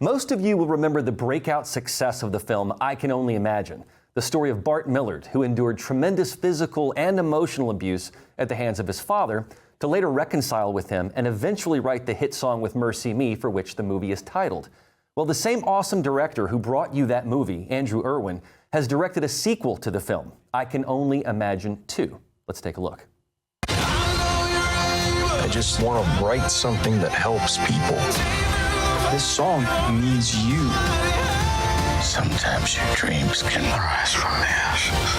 Most of you will remember the breakout success of the film I Can Only Imagine, the story of Bart Millard, who endured tremendous physical and emotional abuse at the hands of his father, to later reconcile with him and eventually write the hit song with Mercy Me, for which the movie is titled. Well, the same awesome director who brought you that movie, Andrew Erwin, has directed a sequel to the film, I Can Only Imagine 2. Let's take a look. I just want to write something that helps people. This song needs you. Sometimes your dreams can rise from the ashes.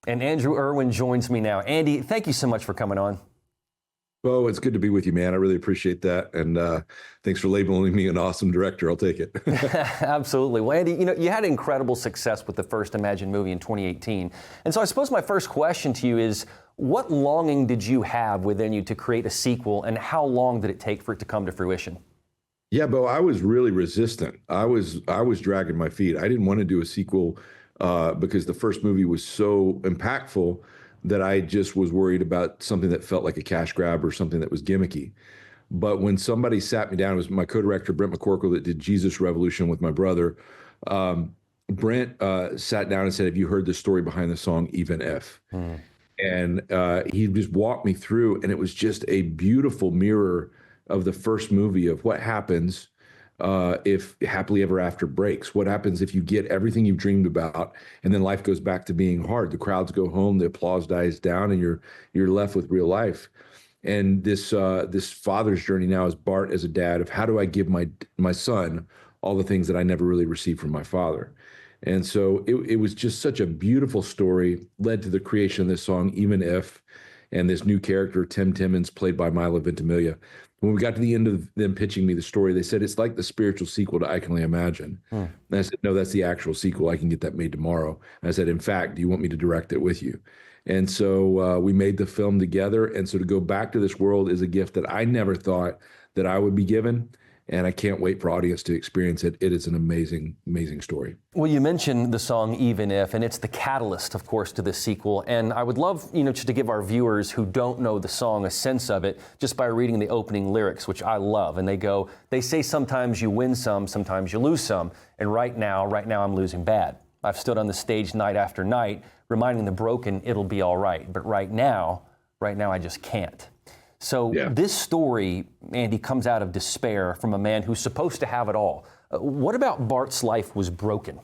And Andrew Erwin joins me now. Andy, thank you so much for coming on. Beau, it's good to be with you, man. I really appreciate that. And thanks for labeling me an awesome director. I'll take it. Absolutely. Well, Andy, you had incredible success with the first Imagine movie in 2018. And so I suppose my first question to you is, what longing did you have within you to create a sequel, and how long did it take for it to come to fruition? Yeah, Beau, I was really resistant. I was dragging my feet. I didn't want to do a sequel because the first movie was so impactful that I just was worried about something that felt like a cash grab or something that was gimmicky. But when somebody sat me down, it was my co-director, Brent McCorkle, that did Jesus Revolution with my brother. Brent sat down and said, have you heard the story behind the song, Even If? And he just walked me through, and it was just a beautiful mirror of the first movie of what happens if happily ever after breaks. What happens if you get everything you've dreamed about and then life goes back to being hard? The crowds go home, the applause dies down, and you're left with real life. And this father's journey now as Bart, as a dad, of how do I give my son all the things that I never really received from my father. And so it was just such a beautiful story, led to the creation of this song, Even If, and this new character, Tim Timmons, played by Milo Ventimiglia. When we got to the end of them pitching me the story, they said, it's like the spiritual sequel to I Can Only Imagine. And I said, no, that's the actual sequel. I can get that made tomorrow. And I said, in fact, do you want me to direct it with you? And so we made the film together. And so to go back to this world is a gift that I never thought that I would be given. And I can't wait for audience to experience it. It is an amazing, amazing story. Well, you mentioned the song Even If, and it's the catalyst, of course, to this sequel. And I would love, just to give our viewers who don't know the song a sense of it, just by reading the opening lyrics, which I love. And they say sometimes you win some, sometimes you lose some. And right now I'm losing bad. I've stood on the stage night after night, reminding the broken it'll be all right. But right now I just can't. So This story, Andy, comes out of despair from a man who's supposed to have it all. What about Bart's life was broken?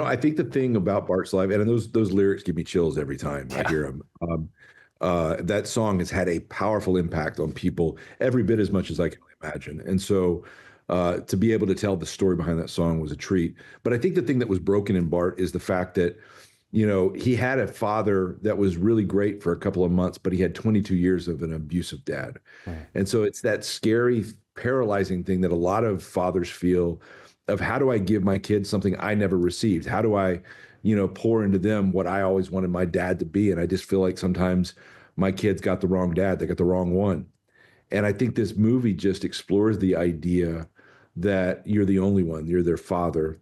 I think the thing about Bart's life, and those lyrics give me chills every time I hear them. That song has had a powerful impact on people every bit as much as I can imagine. And so to be able to tell the story behind that song was a treat. But I think the thing that was broken in Bart is the fact that he had a father that was really great for a couple of months, but he had 22 years of an abusive dad. And so it's that scary, paralyzing thing that a lot of fathers feel of, how do I give my kids something I never received? How do I, pour into them what I always wanted my dad to be? And I just feel like sometimes my kids got the wrong dad. They got the wrong one. And I think this movie just explores the idea that you're the only one. You're their father,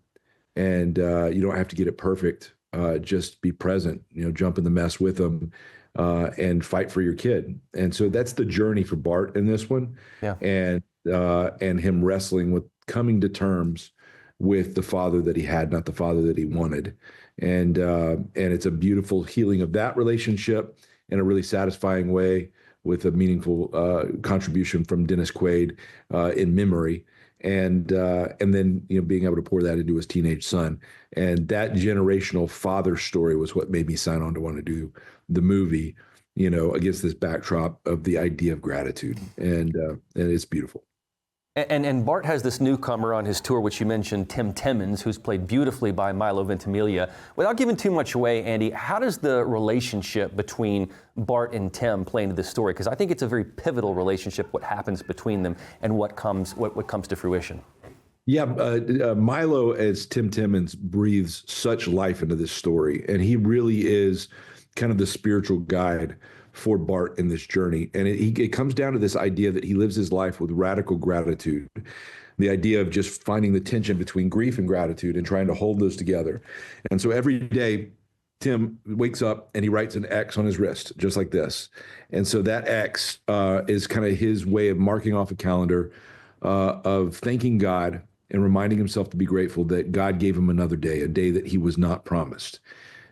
and you don't have to get it perfect. Just be present, jump in the mess with them, and fight for your kid. And so that's the journey for Bart in this one. And him wrestling with coming to terms with the father that he had, not the father that he wanted. And it's a beautiful healing of that relationship in a really satisfying way, with a meaningful contribution from Dennis Quaid in Memory. And then being able to pour that into his teenage son, and that generational father story was what made me sign on to want to do the movie, against this backdrop of the idea of gratitude, and it's beautiful. And Bart has this newcomer on his tour, which you mentioned, Tim Timmons, who's played beautifully by Milo Ventimiglia. Without giving too much away, Andy, how does the relationship between Bart and Tim play into this story? Because I think it's a very pivotal relationship, what happens between them and what comes to fruition. Yeah, Milo as Tim Timmons breathes such life into this story, and he really is kind of the spiritual guide for Bart in this journey. And it comes down to this idea that he lives his life with radical gratitude, the idea of just finding the tension between grief and gratitude and trying to hold those together. And so every day Tim wakes up and he writes an X on his wrist, just like this. And so that X is kind of his way of marking off a calendar of thanking God and reminding himself to be grateful that God gave him another day, a day that he was not promised.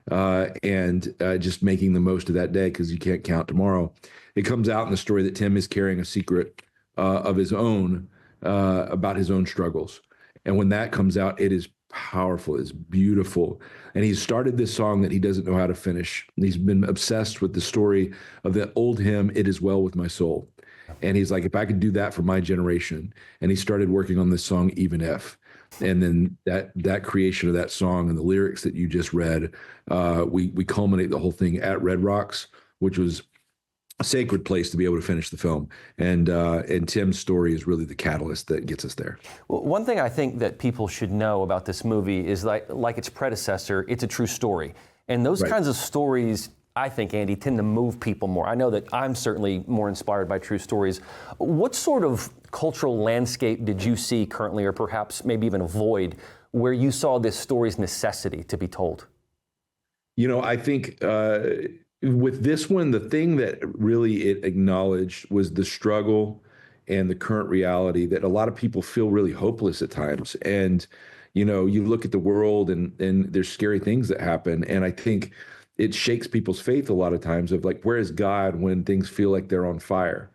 And just making the most of that day because you can't count tomorrow. It comes out in the story that Tim is carrying a secret of his own about his own struggles. And when that comes out, it is powerful, it's beautiful. And he's started this song that he doesn't know how to finish. He's been obsessed with the story of that old hymn, It Is Well With My Soul. And he's like, if I could do that for my generation. And he started working on this song, Even If. And then that creation of that song and the lyrics that you just read, we culminate the whole thing at Red Rocks, which was a sacred place to be able to finish the film. And Tim's story is really the catalyst that gets us there. Well, one thing I think that people should know about this movie is like its predecessor, it's a true story. And those kinds of stories, I think, Andy, tend to move people more. I know that I'm certainly more inspired by true stories. What sort of cultural landscape did you see currently, or perhaps maybe even a void, where you saw this story's necessity to be told? You know, I think with this one, the thing that really it acknowledged was the struggle and the current reality that a lot of people feel really hopeless at times. And, you know, you look at the world and there's scary things that happen. And I think it shakes people's faith a lot of times of like, where is God when things feel like they're on fire?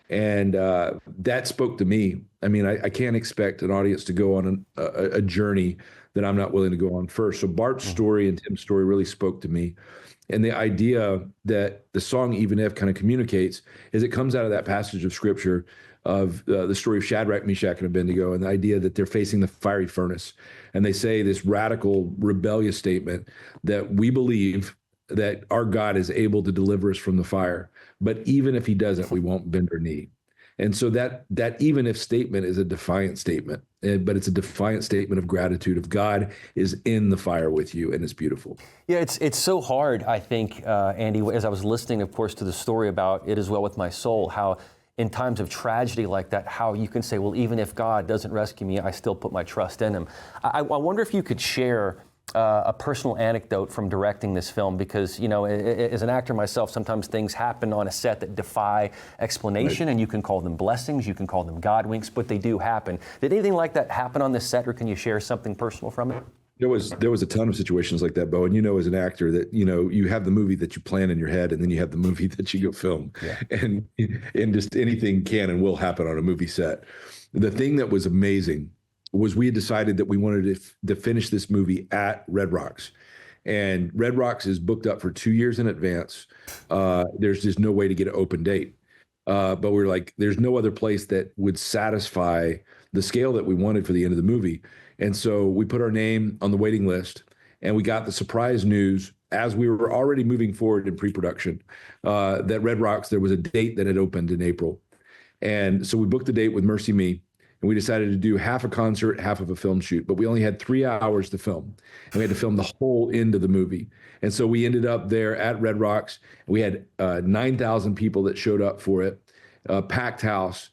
And that spoke to me. I mean, I can't expect an audience to go on a journey that I'm not willing to go on first. So Bart's story and Tim's story really spoke to me. And the idea that the song Even If kind of communicates is it comes out of that passage of scripture of the story of Shadrach, Meshach, and Abednego, and the idea that they're facing the fiery furnace. And they say this radical, rebellious statement that we believe that our God is able to deliver us from the fire. But even if he doesn't, we won't bend our knee. And so that even if statement is a defiant statement, but it's a defiant statement of gratitude of God is in the fire with you, and it's beautiful. Yeah, it's so hard, I think, Andy, as I was listening, of course, to the story about It Is Well With My Soul, how in times of tragedy like that, how you can say, well, even if God doesn't rescue me, I still put my trust in him. I wonder if you could share a personal anecdote from directing this film, because, you know, as an actor myself, sometimes things happen on a set that defy explanation, and you can call them blessings, you can call them God winks, but they do happen. Did anything like that happen on this set, or can you share something personal from it? There was a ton of situations like that, Beau, and you know, as an actor that, you know, you have the movie that you plan in your head, and then you have the movie that you go film. Yeah. And just anything can and will happen on a movie set. The thing that was amazing was we had decided that we wanted to finish this movie at Red Rocks. And Red Rocks is booked up for 2 years in advance. There's just no way to get an open date. But we're like, there's no other place that would satisfy the scale that we wanted for the end of the movie. And so we put our name on the waiting list, and we got the surprise news as we were already moving forward in pre-production, that Red Rocks, there was a date that had opened in April. And so we booked the date with Mercy Me. And we decided to do half a concert, half of a film shoot, but we only had 3 hours to film, and we had to film the whole end of the movie. And so we ended up there at Red Rocks. We had 9,000 people that showed up for it, packed house,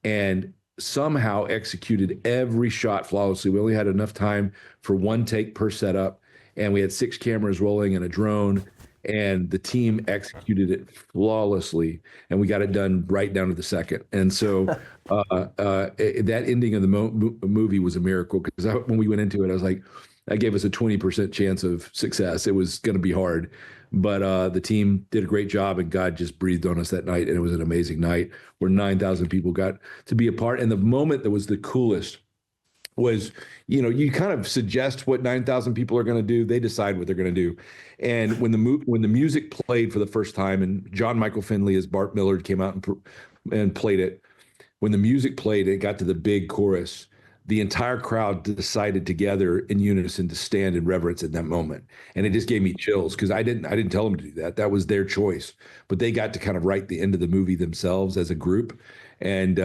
and somehow executed every shot flawlessly. We only had enough time for 1 take per setup, and we had 6 cameras rolling and a drone. And the team executed it flawlessly, and we got it done right down to the second. And so that ending of the movie was a miracle, because when we went into it, I was like, that gave us a 20% chance of success. It was going to be hard, but the team did a great job, and God just breathed on us that night, and it was an amazing night where 9,000 people got to be a part. And the moment that was the coolest was, you know, you kind of suggest what 9,000 people are going to do. They decide what they're going to do. And when the music played for the first time, and John Michael Finley as Bart Millard came out and played it, when the music played, it got to the big chorus, the entire crowd decided together in unison to stand in reverence at that moment. And it just gave me chills, because I didn't tell them to do that. That was their choice. But they got to kind of write the end of the movie themselves as a group. And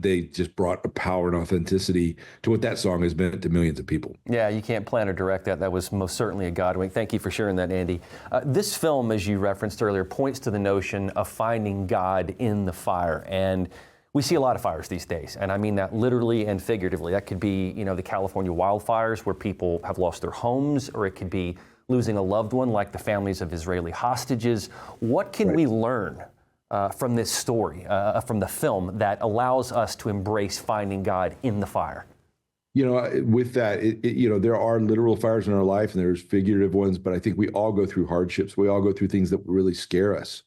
they just brought a power and authenticity to what that song has meant to millions of people. Yeah, you can't plan or direct that. That was most certainly a God wink. Thank you for sharing that, Andy. This film, as you referenced earlier, points to the notion of finding God in the fire. And we see a lot of fires these days, and I mean that literally and figuratively. That could be, you know, the California wildfires where people have lost their homes, or it could be losing a loved one, like the families of Israeli hostages. What can we learn from this story, from the film, that allows us to embrace finding God in the fire? With that, there are literal fires in our life and there's figurative ones, but I think we all go through hardships. We all go through things that really scare us,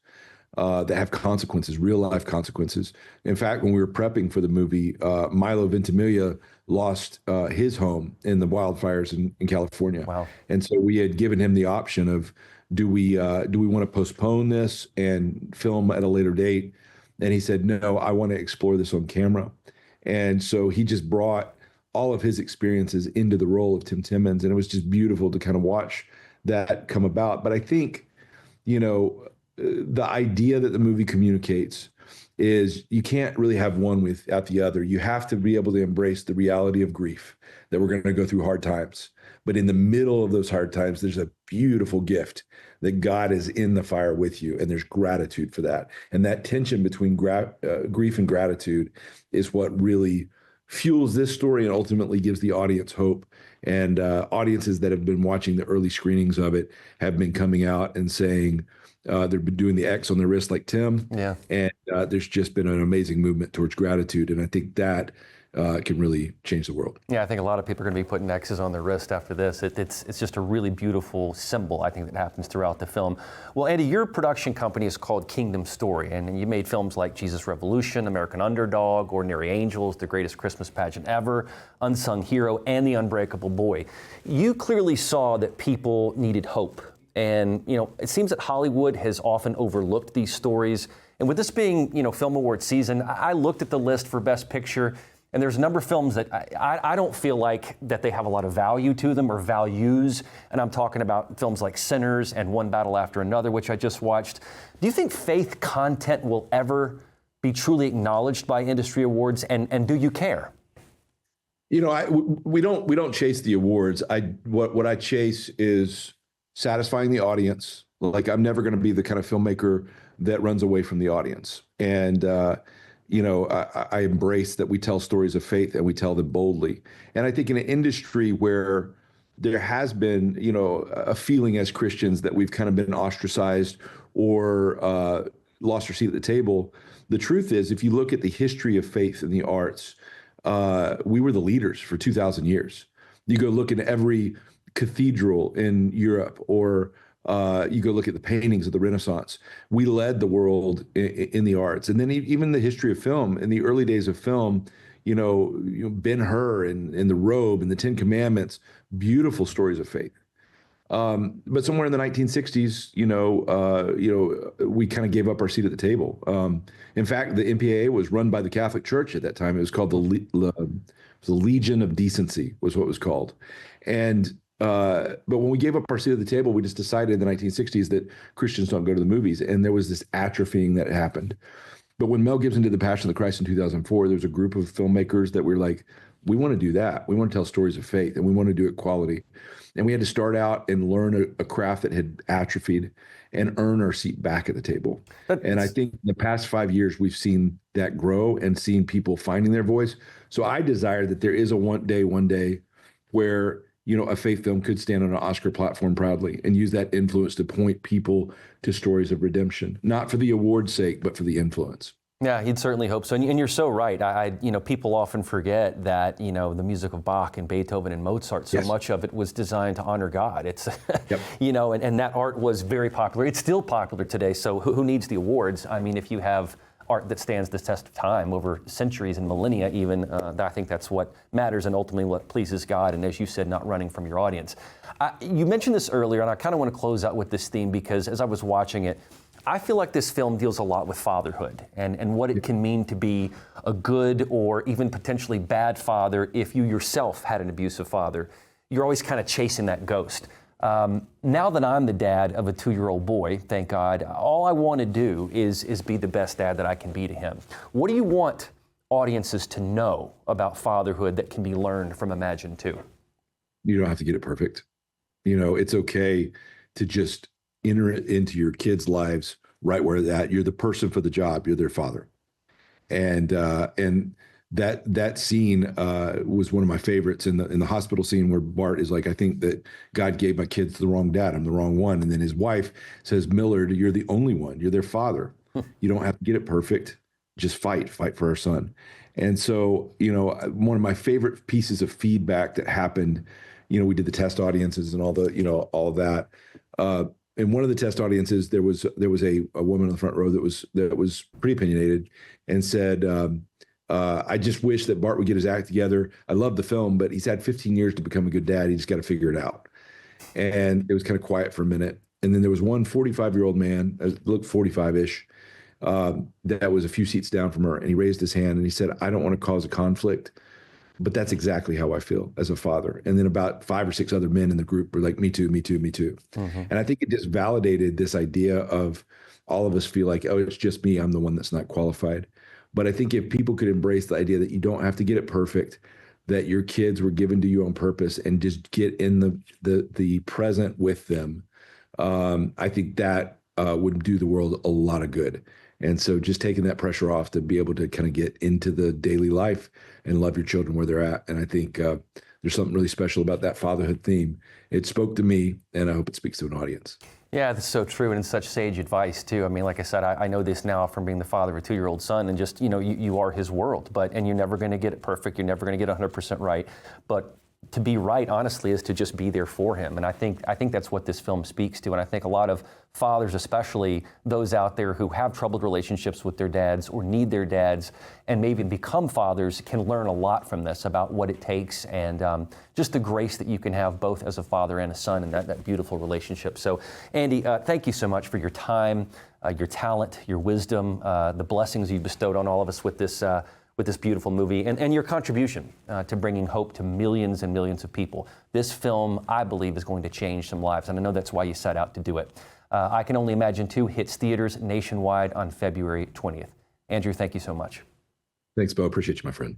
that have consequences, real life consequences. In fact, when we were prepping for the movie, Milo Ventimiglia lost his home in the wildfires in California. Wow. And so we had given him the option of, do we want to postpone this and film at a later date? And he said, no, I want to explore this on camera. And so he just brought all of his experiences into the role of Tim Timmons. And it was just beautiful to kind of watch that come about. But I think, the idea that the movie communicates is you can't really have one without the other. You have to be able to embrace the reality of grief, that we're going to go through hard times. But in the middle of those hard times, there's a beautiful gift that God is in the fire with you, and there's gratitude for that. And that tension between grief and gratitude is what really fuels this story and ultimately gives the audience hope. And audiences that have been watching the early screenings of it have been coming out and saying they've been doing the X on their wrist like Tim. Yeah. And there's just been an amazing movement towards gratitude. And I think that can really change the world. Yeah, I think a lot of people are going to be putting X's on their wrist after this. It's just a really beautiful symbol, I think, that happens throughout the film. Well, Andy, your production company is called Kingdom Story, and you made films like Jesus Revolution, American Underdog, Ordinary Angels, The Greatest Christmas Pageant Ever, Unsung Hero, and The Unbreakable Boy. You clearly saw that people needed hope. And, it seems that Hollywood has often overlooked these stories. And with this being, Film Award season, I looked at the list for Best Picture, and there's a number of films that I don't feel like that they have a lot of value to them or values. And I'm talking about films like Sinners and One Battle After Another, which I just watched. Do you think faith content will ever be truly acknowledged by industry awards? And do you care? We don't chase the awards. What I chase is satisfying the audience. Like, I'm never going to be the kind of filmmaker that runs away from the audience. And, I embrace that we tell stories of faith and we tell them boldly. And I think in an industry where there has been, a feeling as Christians that we've kind of been ostracized or lost our seat at the table, the truth is, if you look at the history of faith in the arts, we were the leaders for 2,000 years. You go look in every cathedral in Europe, or you go look at the paintings of the Renaissance. We led the world in the arts. And then even the history of film, in the early days of film, Ben-Hur and The Robe and the Ten Commandments, beautiful stories of faith. But somewhere in the 1960s, we kind of gave up our seat at the table. In fact, the MPAA was run by the Catholic Church at that time. It was called the Legion of Decency, was what it was called. And but when we gave up our seat at the table, we just decided in the 1960s that Christians don't go to the movies. And there was this atrophying that happened. But when Mel Gibson did The Passion of the Christ in 2004, there was a group of filmmakers that were like, we want to do that. We want to tell stories of faith, and we want to do it quality. And we had to start out and learn a craft that had atrophied and earn our seat back at the table. And I think in the past 5 years, we've seen that grow and seen people finding their voice. So I desire that there is a one day where a faith film could stand on an Oscar platform proudly and use that influence to point people to stories of redemption, not for the award's sake, but for the influence. Yeah, you'd certainly hope so. And you're so right. People often forget that, the music of Bach and Beethoven and Mozart, so much of it was designed to honor God. It's, and that art was very popular. It's still popular today. So who needs the awards? I mean, if you have art that stands the test of time over centuries and millennia even, I think that's what matters and ultimately what pleases God. And as you said, not running from your audience. You mentioned this earlier, and I kind of want to close out with this theme because as I was watching it, I feel like this film deals a lot with fatherhood and what it can mean to be a good or even potentially bad father if you yourself had an abusive father. You're always kind of chasing that ghost. Now that I'm the dad of a 2-year-old boy, thank God, all I want to do is be the best dad that I can be to him. What do you want audiences to know about fatherhood that can be learned from Imagine 2? You don't have to get it perfect. It's okay to just enter into your kids' lives right where they're at. You're the person for the job. You're their father. And that scene was one of my favorites in the hospital scene where Bart is like, I think that God gave my kids the wrong dad. I'm the wrong one. And then his wife says, Millard, you're the only one. You're their father. You don't have to get it perfect. Just fight for our son. And so, one of my favorite pieces of feedback that happened, we did the test audiences and all of that. In one of the test audiences, there was a woman in the front row that was pretty opinionated and said, I just wish that Bart would get his act together. I love the film, but he's had 15 years to become a good dad. He just got to figure it out. And it was kind of quiet for a minute. And then there was one 45-year-old man, looked 45-ish, that was a few seats down from her. And he raised his hand and he said, I don't want to cause a conflict, but that's exactly how I feel as a father. And then about 5 or 6 other men in the group were like, me too, me too, me too. Mm-hmm. And I think it just validated this idea of all of us feel like, oh, it's just me. I'm the one that's not qualified. But I think if people could embrace the idea that you don't have to get it perfect, that your kids were given to you on purpose, and just get in the present with them, I think that would do the world a lot of good. And so just taking that pressure off to be able to kind of get into the daily life and love your children where they're at. And I think there's something really special about that fatherhood theme. It spoke to me, and I hope it speaks to an audience. Yeah, that's so true, and it's such sage advice too. I mean, like I said, I know this now from being the father of a 2-year-old son, and just, you are his world, and you're never going to get it perfect. You're never going to get 100% right, but to be right, honestly, is to just be there for him. And I think that's what this film speaks to. And I think a lot of fathers, especially those out there who have troubled relationships with their dads or need their dads and maybe become fathers, can learn a lot from this about what it takes and just the grace that you can have both as a father and a son in that beautiful relationship. So, Andy, thank you so much for your time, your talent, your wisdom, the blessings you bestowed on all of us with this beautiful movie, and your contribution to bringing hope to millions and millions of people. This film, I believe, is going to change some lives, and I know that's why you set out to do it. I Can Only Imagine 2 hits theaters nationwide on February 20th. Andrew, thank you so much. Thanks, Beau. Appreciate you, my friend.